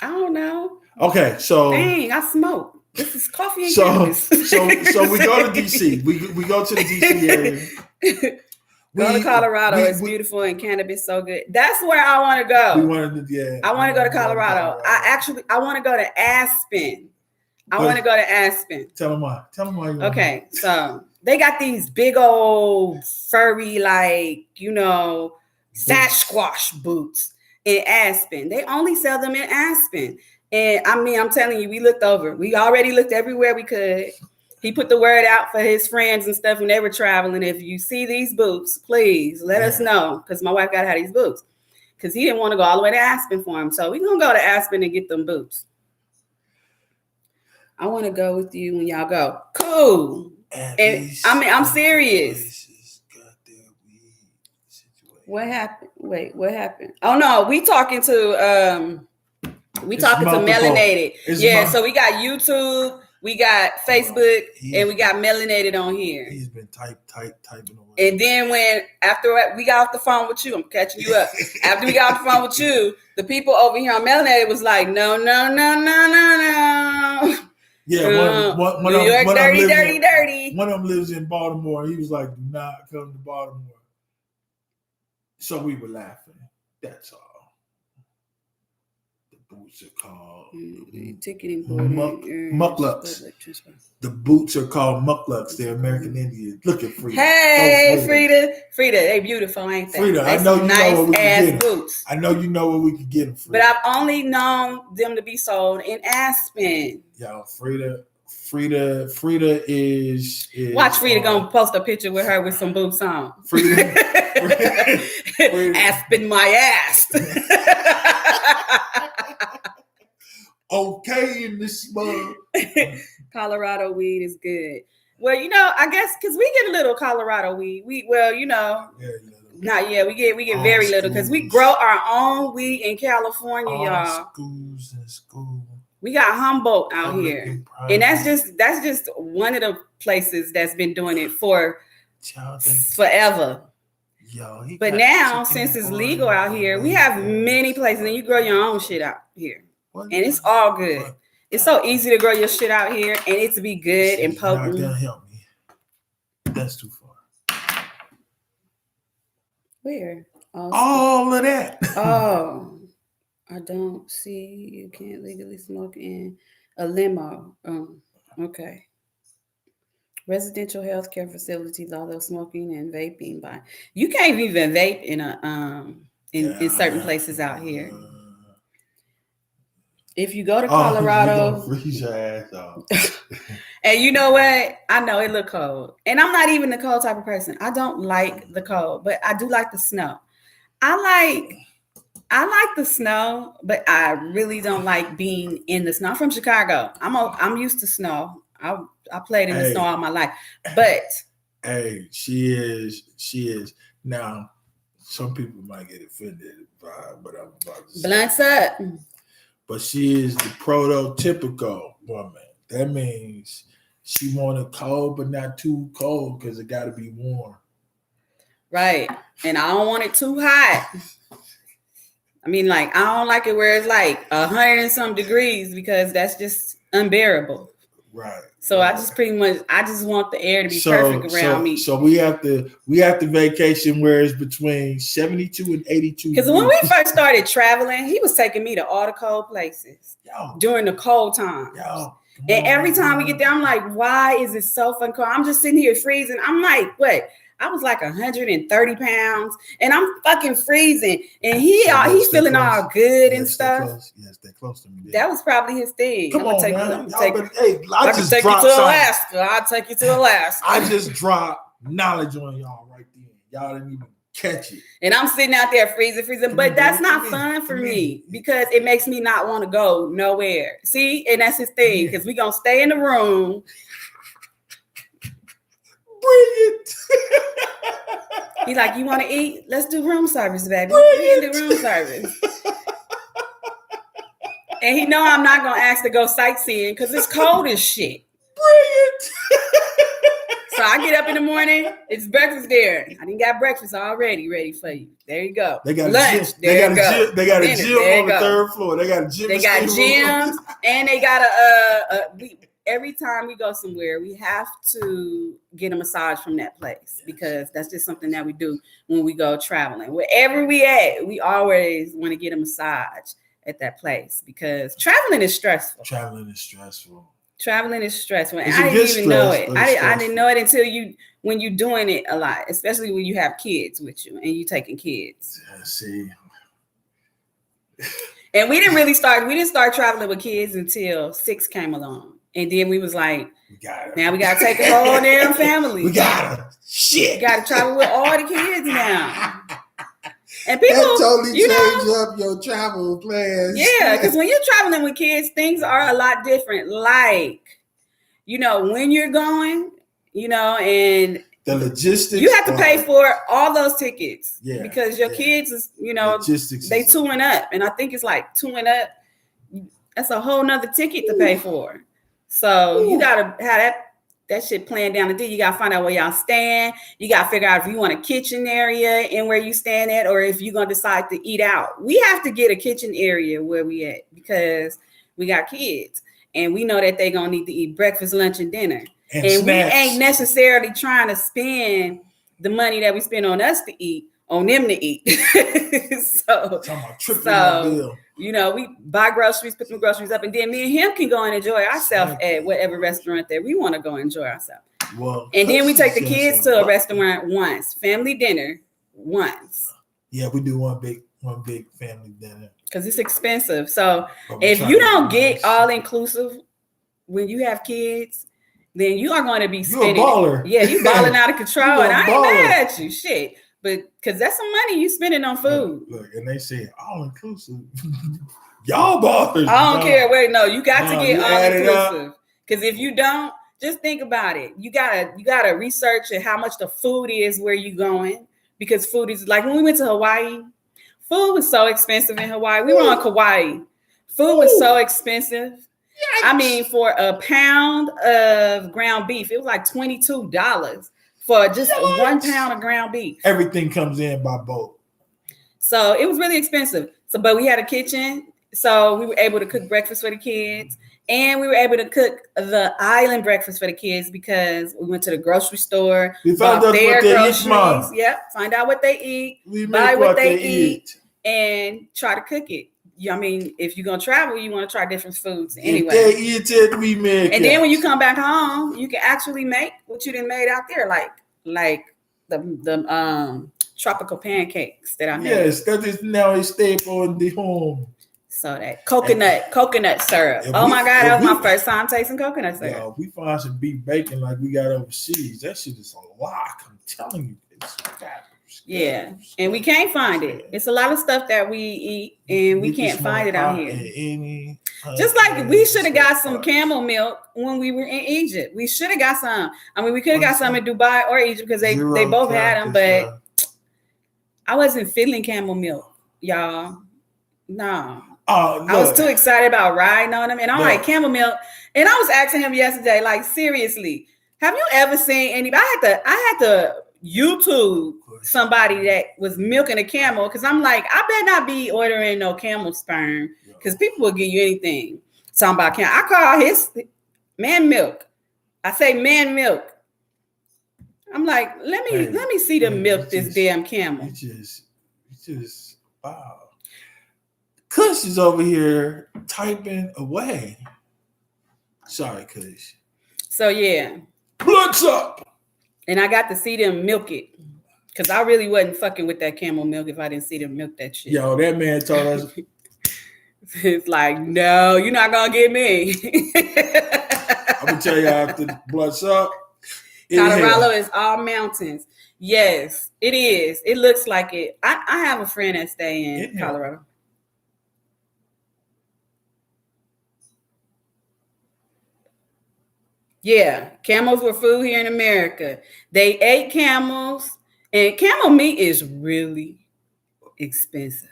I don't know. Okay, so. Dang, I smoke. This is coffee and cannabis. So we go to DC. We go to the DC area. Go to Colorado. It's beautiful and cannabis so good. That's where I want to go. I want to go to Colorado. I want to go to Aspen. I want to go to Aspen. Tell them why. Okay, so they got these big old furry, like, Sasquatch boots in Aspen. They only sell them in Aspen. And I mean, I'm telling you, we looked over. We already looked everywhere we could. He put the word out for his friends and stuff when they were traveling. If you see these boots, please let us know, because my wife got to have these boots, because he didn't want to go all the way to Aspen for him. So we're going to go to Aspen and get them boots. I want to go with you when y'all go. Cool. And I'm serious. What happened? Wait, what happened? Oh, no, we talking to Melanated. So we got YouTube, we got Facebook, and we got Melanated on here. He's been typing away. And then after we got off the phone with you, I'm catching you up. After we got off the phone with you, the people over here on Melanated was like, no. Yeah, one New York, dirty. One of them lives in Baltimore. He was like, do not come to Baltimore. So we were laughing. That's all. Boots are called mucklucks. The boots are called mucklucks. They're American Indians. Look at Frida. Hey, Frida, they beautiful, ain't they? Frida, I know you know what we can get them. I know you know where we can get them. Frida. But I've only known them to be sold in Aspen. Yo, Frida is watch Frida gonna post a picture with her with some boots on. Frida. Aspen my ass. Okay, in this mug. Colorado weed is good. Well, I guess because we get a little Colorado weed. We get very little because we grow our own weed in California, y'all. Schools and school. We got Humboldt out here, and that's just one of the places that's been doing it for forever. But now, since it's legal out here, we have many places, and you grow your own shit out here. And it's all good. It's so easy to grow your shit out here, and it to be good and potent. Not gonna help me. That's too far. Where? All of that. Oh, I don't see. You can't legally smoke in a limo. Okay. Residential healthcare facilities, although smoking and vaping you can't even vape in in certain places out here. If you go to Colorado, freeze your ass off. And you know what? I know it look cold, and I'm not even the cold type of person. I don't like the cold, but I do like the snow. I like the snow, but I really don't like being in the snow. I'm from Chicago. I'm used to snow. I played in the snow all my life, but she is now. Some people might get offended by what I'm about to say. Blunts up. But she is the prototypical woman. That means she want it cold, but not too cold because it got to be warm. Right. And I don't want it too hot. I mean, I don't like it where it's 100 and some degrees because that's just unbearable. Right. So I just want the air to be perfect around me. So we have to vacation where it's between 72 and 82. Because when we first started traveling, he was taking me to all the cold places during the cold times. And every time we get there, I'm like, why is it so fucking cold? I'm just sitting here freezing. I'm like, what? I was 130 pounds and I'm fucking freezing. And he's feeling all good and stuff. Yes, they're close to me. That was probably his thing. Come on, man. I can take you to Alaska. I'll take you to Alaska. I just dropped knowledge on y'all right there. Y'all didn't even catch it. And I'm sitting out there freezing. But that's not fun for me because it makes me not want to go nowhere. See? And that's his thing because we're going to stay in the room it. He's like, you want to eat? Let's do room service, baby. Bring We can it. do room service. And he know I'm not gonna ask to go sightseeing because it's cold as shit. Bring it. So I get up in the morning. It's breakfast there. I didn't got breakfast already ready for you. There you go. They got lunch. A gym. There you go. They got a Dinner. gym There on you the go. third floor. They got a gym. They got gyms, and they got every time we go somewhere, we have to get a massage from that place because that's just something that we do when we go traveling. Wherever we at, we always want to get a massage at that place because traveling is stressful. Traveling is stressful. Traveling is stressful. And It's I a didn't good even know stress, it. but it's I didn't know it until when you're doing it a lot, especially when you have kids with you and you taking kids. Yeah, see. And we didn't start traveling with kids until 6 came along. And then we was like, now we gotta take a whole damn family. We gotta travel with all the kids now. And people that totally change up your travel plans. Yeah, because when you're traveling with kids, things are a lot different. Like, when you're going, and the logistics. You have to pay for all those tickets. Yeah. Because your kids is, logistics they touring up. And I think it's like touring up. That's a whole nother ticket to pay for. So you gotta have that shit planned down the day. You gotta find out where y'all stand. You gotta figure out if you want a kitchen area and where you stand at, or if you're gonna decide to eat out. We have to get a kitchen area where we at because we got kids and we know that they're gonna need to eat breakfast, lunch, and dinner. And we ain't necessarily trying to spend the money that we spend on us to eat on them to eat. We buy groceries, put some groceries up, and then me and him can go and enjoy ourselves at whatever restaurant that we want to go enjoy ourselves. Well, and then we take the kids to a restaurant once, family dinner once. Yeah, we do one big family dinner because it's expensive. So if you don't get all inclusive when you have kids, then you are going to be spending. You're a baller. Yeah, you balling out of control, and I ain't mad at you, shit. But because that's some money you spending on food. Look, and they say all inclusive. Y'all ballers. I don't care. Wait, no, you got to get all inclusive. Because if you don't, just think about it. You gotta research how much the food is where you going. Because food is like when we went to Hawaii, food was so expensive in Hawaii. We were on Kauai. Food was so expensive. Yikes. I mean, for a pound of ground beef, it was like $22 for just 1 pound of ground beef. Everything comes in by boat. So it was really expensive. But we had a kitchen. So we were able to cook breakfast for the kids. And we were able to cook the island breakfast for the kids because we went to the grocery store. We found out what they eat, Mom. Yep. Find out what they eat. We buy what they eat. And try to cook it. I mean, if you're gonna travel, you want to try different foods anyway. If they eat it, we make and then when you come back home, you can actually make what you done made out there, like the tropical pancakes that I made. Yes, that is now a staple in the home. So that coconut syrup. Oh my God, that was my first time tasting coconut syrup. Yeah, we find some beef bacon like we got overseas. That shit is a lock. I'm telling you, it's fabulous. Yeah, and we can't find it. It's a lot of stuff that we eat and we can't find it out here. Just like we should have got some camel milk when we were in Egypt. We should have got some. I mean, we could have got some in Dubai or Egypt because they both had them, but I wasn't feeling camel milk, y'all. No. I was too excited about riding on them, and I'm like camel milk. And I was asking him yesterday, like, seriously, have you ever seen anybody? I had to YouTube somebody that was milking a camel because I'm like, I better not be ordering no camel sperm because people will give you anything. Talking about camel. I call his man milk. I say man milk. I'm like, let me see them milk this damn camel. It's just wow. Kush is over here typing away. Sorry, Kush. So yeah. Blood's up. And I got to see them milk it. Because I really wasn't fucking with that camel milk if I didn't see them milk that shit. Yo, that man told us. It's like, no, you're not going to get me. I'm going to tell you after the blood's up. Colorado is all mountains. Yes, it is. It looks like it. I have a friend that stay in Colorado. Yeah, camels were food here in America. They ate camels, and camel meat is really expensive.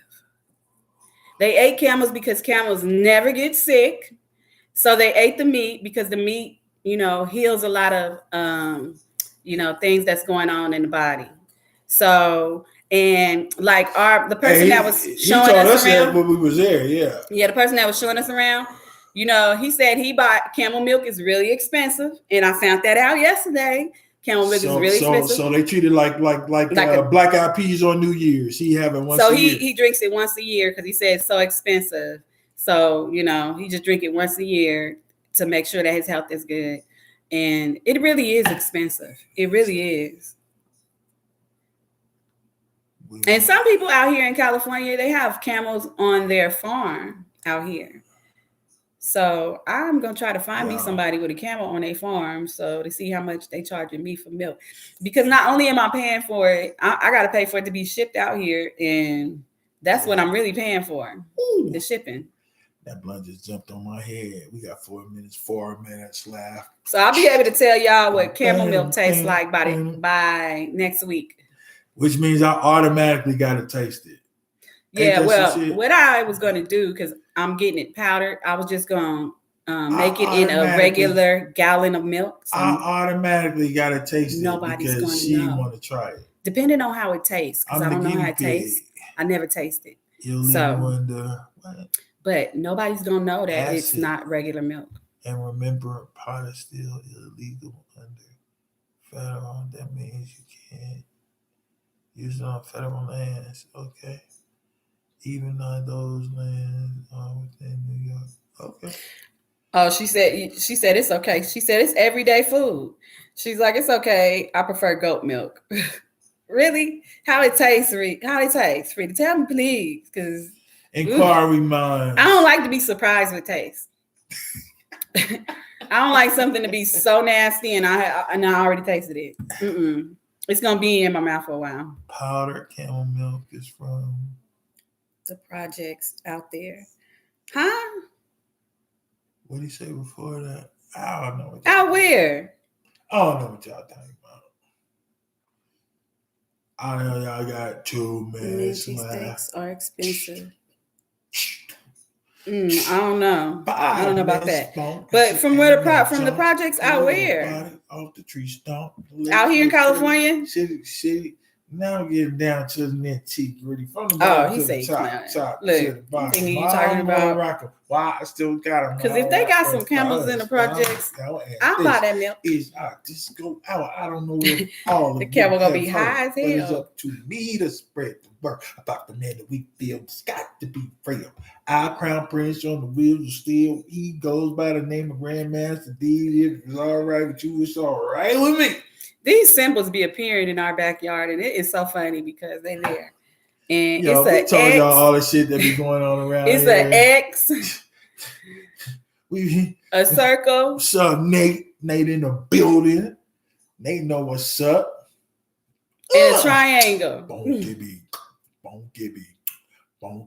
They ate camels because camels never get sick. So they ate the meat because the meat, heals a lot of, things that's going on in the body. So, and like the person that was He showing told us us that around, when we was there. Yeah. yeah, the person that was showing us around, he said he bought camel milk is really expensive, and I found that out yesterday. Camel milk is really expensive. So they treat it like black eyed peas on New Year's. He have it once so a year. he drinks it once a year because he said it's so expensive. So he just drink it once a year to make sure that his health is good, and it really is expensive. It really is. And some people out here in California, they have camels on their farm out here. So I'm gonna try to find me somebody with a camel on their farm, so to see how much they charging me for milk. Because not only am I paying for it, I gotta pay for it to be shipped out here, and that's what I'm really paying for. Ooh. The shipping. That blunt just jumped on my head. We got 4 minutes left. So I'll be able to tell y'all what camel milk tastes like by next week. Which means I automatically gotta taste it. Yeah, well, what I was going to do, because I'm getting it powdered, I was just going to make it in a regular gallon of milk. So I automatically got to taste it because she want to try it. Depending on how it tastes, because I don't know how it tastes. I never tasted. You'll wonder what? But nobody's going to know that it's not regular milk. And remember, pot is still illegal under federal. That means you can't use it on federal lands. Okay. Even though those lands are within New York. Okay. Oh, she said it's okay. She said it's everyday food. She's like, it's okay. I prefer goat milk. Really? How it tastes, Rita? Tell me, please, because inquiry minds. I don't like to be surprised with taste. I don't like something to be so nasty and I already tasted it. Mm-mm. It's gonna be in my mouth for a while. Powdered camel milk is from the projects out there. Huh? What did he say before that? I don't know. Out where? I don't know what y'all talking about. I know y'all got 2 minutes left. Sticks are expensive. I don't know. I don't know about that. But from the projects out where? Off the tree stump. Out here in California? City. Now I'm getting down to the nitty gritty. From the bottom to the top. Look, to the bottom. You talking about? Why I still got them? Because if they got some camels in the projects, I'll buy that milk. Just go out. I don't know where all the camel gonna be high as hell. But it's up to me to spread the word about the man that we feel has got to be frail. Our crown prince on the wheels of steel. He goes by the name of Grandmaster D. If it's all right with you, it's all right with me. These symbols be appearing in our backyard, and it is so funny because they're there. And we told y'all all the shit that be going on around it's here. It's an X, a circle. What's up, Nate? Nate in the building. Nate know what's up. And a triangle. Bonk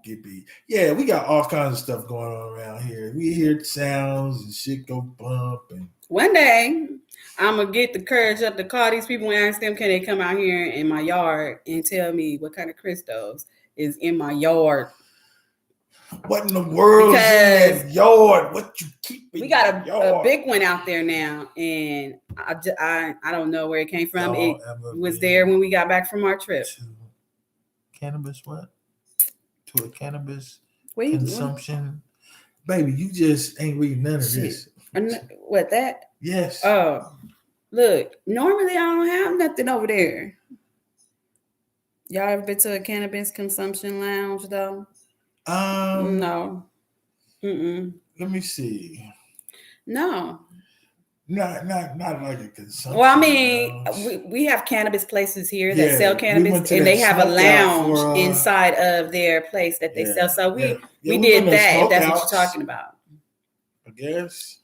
Gibby. Yeah, we got all kinds of stuff going on around here. We hear sounds and shit go bump. And one day, I'm going to get the courage up to call these people and ask them, can they come out here in my yard and tell me what kind of crystals is in my yard? What in the world is in that yard? What you keep in we got a big one out there now, and I don't know where it came from. It was there when we got back from our trip. Cannabis what? To a cannabis consumption? Baby, you just ain't reading none of this. What, that? Yes. Oh, look, normally I don't have nothing over there. Y'all ever been to a cannabis consumption lounge though? No. Mm-mm. Let me see. No. Not like a consumption. Well, I mean, we have cannabis places here that sell cannabis, and they have a lounge inside of their place that they sell. So we did that. If that's what you're talking about. I guess.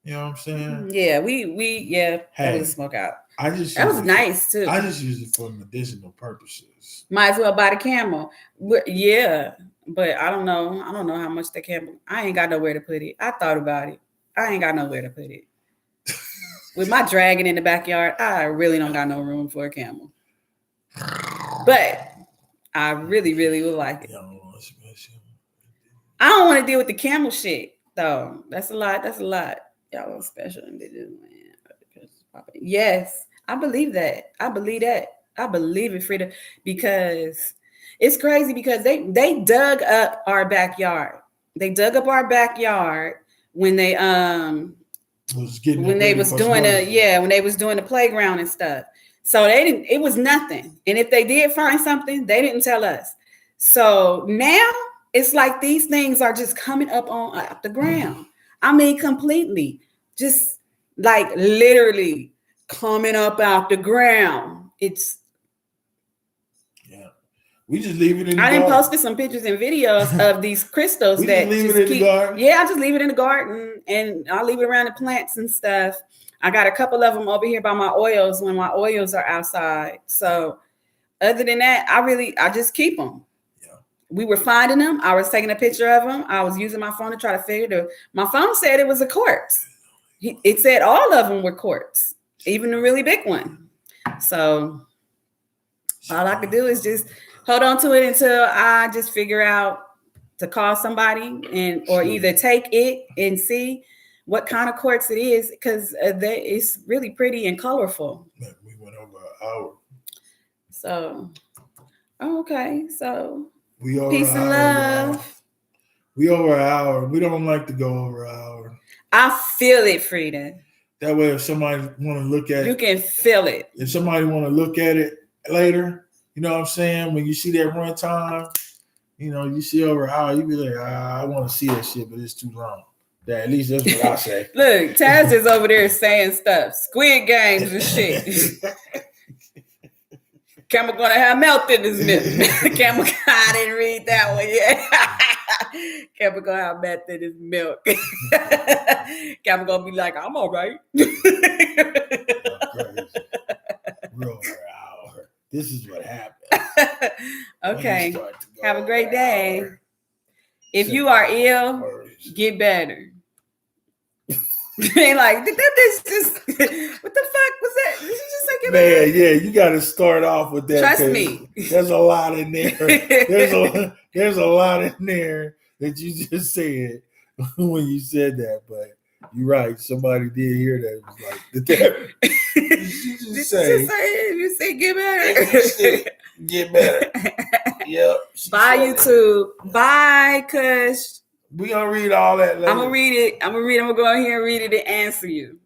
You know what I'm saying? Yeah, that was a smoke out. That was nice too. I just use it for medicinal purposes. Might as well buy the camel. Yeah, but I don't know. I don't know how much the camel. I ain't got nowhere to put it. I thought about it. I ain't got nowhere to put it. With my dragon in the backyard, I really don't got no room for a camel. But I really, really would like it. I don't want to deal with the camel shit, though. That's a lot. Y'all are special individuals, man. Yes, I believe that. I believe it, Frida, because it's crazy because they dug up our backyard. They dug up our backyard when they was doing the playground and stuff. So it was nothing. And if they did find something, they didn't tell us. So now it's like these things are just coming up the ground. I mean, completely, just like literally coming up out the ground. We just leave it in the garden. I done posted some pictures and videos of these crystals that leave it in the garden. Yeah, I just leave it in the garden and I'll leave it around the plants and stuff. I got a couple of them over here by my oils when my oils are outside. So other than that, I just keep them. Yeah. We were finding them. I was taking a picture of them. I was using my phone to try to figure it out. My phone said it was a quartz. It said all of them were quartz, even the really big one. So all I could do is just hold on to it until I just figure out to call somebody or either take it and see what kind of quartz it is, because it's really pretty and colorful. We went over an hour. So, okay. So, we over peace and love. Y'all. We over an hour. We don't like to go over an hour. I feel it, Frida. That way, if somebody want to look at it, you can feel it. If somebody want to look at it later, you know what I'm saying? When you see that run time, you see over an hour, you be like, I want to see that shit, but it's too long. Yeah, at least that's what I say. Look, Taz is over there saying stuff, Squid Games and shit. Camel gonna have milk in his milk. Camel, I didn't read that one yet. Camel gonna have milk in his milk. Camel gonna be like, I'm all right. We're over an hour. This is what happened. Okay. Have a great day. Hour. If you are ill, get better. They like, this just, what the fuck was that? Did you just say get better? Man, yeah, you got to start off with that. Trust me. There's a lot in there. There's a lot in there that you just said when you said that, but you're right. Somebody did hear that. It was like, you say get better? Get better. Yep. Bye, YouTube. Bye, Kush. We gonna read all that later. I'm gonna read it. I'm gonna go in here and read it and answer you.